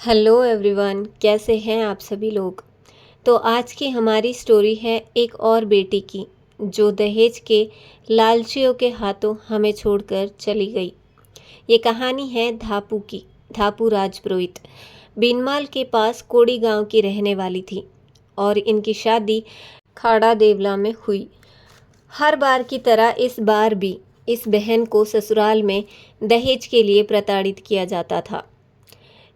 Hello everyone, कैसे हैं आप सभी लोग। तो आज की हमारी स्टोरी है एक और बेटी की जो दहेज के लालचियों के हाथों हमें छोड़कर चली गई। ये कहानी है धापू की। धापू राजपुरोहित बीनमाल के पास कोड़ी गांव की रहने वाली थी और इनकी शादी खाड़ा देवला में हुई। हर बार की तरह इस बार भी इस बहन को ससुराल में दहेज के लिए प्रताड़ित किया जाता था।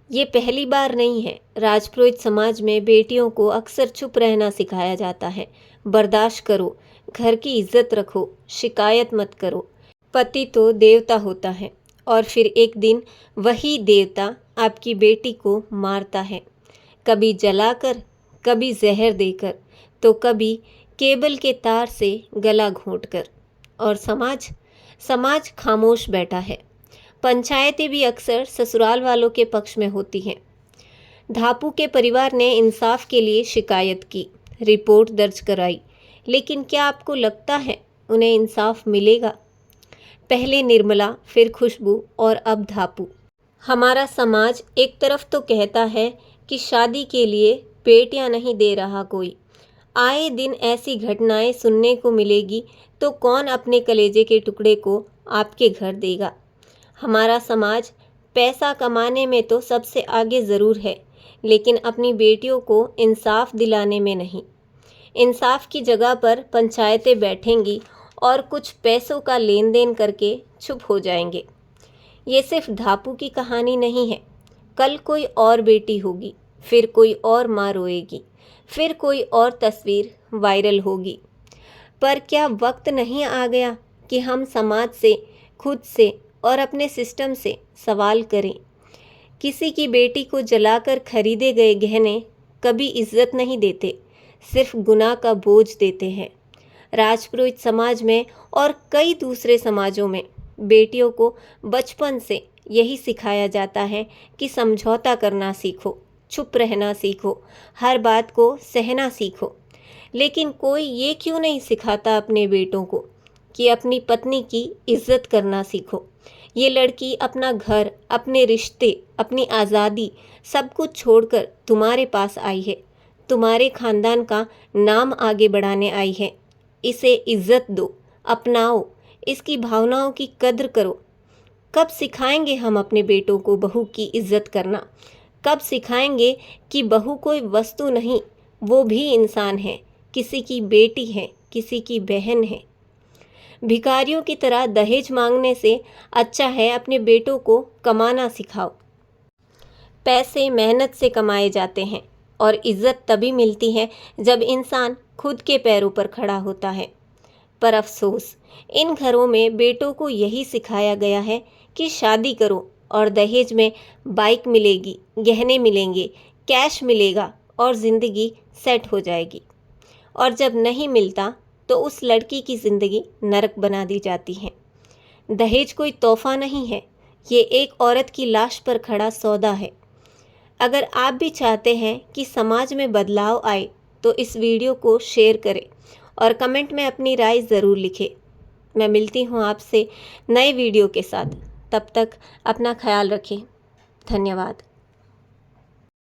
ये पहली बार नहीं है। राजपुरोहित समाज में बेटियों को अक्सर चुप रहना सिखाया जाता है। बर्दाश्त करो, घर की इज्जत रखो, शिकायत मत करो। पति तो देवता होता है और फिर एक दिन वही देवता आपकी बेटी को मारता है, कभी जलाकर, कभी जहर देकर, तो कभी केबल के तार से गला घोंटकर। और समाज समाज खामोश बैठा है। पंचायतें भी अक्सर ससुराल वालों के पक्ष में होती हैं। धापू के परिवार ने इंसाफ के लिए शिकायत की, रिपोर्ट दर्ज कराई, लेकिन क्या आपको लगता है उन्हें इंसाफ मिलेगा? पहले निर्मला, फिर खुशबू और अब धापू। हमारा समाज एक तरफ तो कहता है कि शादी के लिए बेटियां नहीं दे रहा कोई। आए दिन ऐसी घटनाएं सुनने को मिलेगी तो कौन अपने कलेजे के टुकड़े को आपके घर देगा। हमारा समाज पैसा कमाने में तो सबसे आगे ज़रूर है, लेकिन अपनी बेटियों को इंसाफ दिलाने में नहीं। इंसाफ की जगह पर पंचायतें बैठेंगी और कुछ पैसों का लेन देन करके चुप हो जाएंगे। ये सिर्फ धापू की कहानी नहीं है। कल कोई और बेटी होगी, फिर कोई और माँ रोएगी, फिर कोई और तस्वीर वायरल होगी। पर क्या वक्त नहीं आ गया कि हम समाज से, खुद से और अपने सिस्टम से सवाल करें? किसी की बेटी को जलाकर खरीदे गए गहने कभी इज्जत नहीं देते, सिर्फ गुनाह का बोझ देते हैं। राजपुरोहित समाज में और कई दूसरे समाजों में बेटियों को बचपन से यही सिखाया जाता है कि समझौता करना सीखो, चुप रहना सीखो, हर बात को सहना सीखो। लेकिन कोई ये क्यों नहीं सिखाता अपने बेटों को कि अपनी पत्नी की इज्जत करना सीखो। ये लड़की अपना घर, अपने रिश्ते, अपनी आज़ादी सब कुछ छोड़कर तुम्हारे पास आई है, तुम्हारे खानदान का नाम आगे बढ़ाने आई है। इसे इज्जत दो, अपनाओ, इसकी भावनाओं की कद्र करो। कब सिखाएंगे हम अपने बेटों को बहू की इज्जत करना? कब सिखाएंगे कि बहू कोई वस्तु नहीं, वो भी इंसान है, किसी की बेटी है, किसी की बहन है। भिखारियों की तरह दहेज मांगने से अच्छा है अपने बेटों को कमाना सिखाओ। पैसे मेहनत से कमाए जाते हैं और इज्जत तभी मिलती है जब इंसान खुद के पैरों पर खड़ा होता है। पर अफसोस, इन घरों में बेटों को यही सिखाया गया है कि शादी करो और दहेज में बाइक मिलेगी, गहने मिलेंगे, कैश मिलेगा और ज़िंदगी सेट हो जाएगी। और जब नहीं मिलता तो उस लड़की की ज़िंदगी नरक बना दी जाती है। दहेज कोई तोहफा नहीं है, ये एक औरत की लाश पर खड़ा सौदा है। अगर आप भी चाहते हैं कि समाज में बदलाव आए तो इस वीडियो को शेयर करें और कमेंट में अपनी राय ज़रूर लिखें। मैं मिलती हूँ आपसे नए वीडियो के साथ। तब तक अपना ख्याल रखें। धन्यवाद।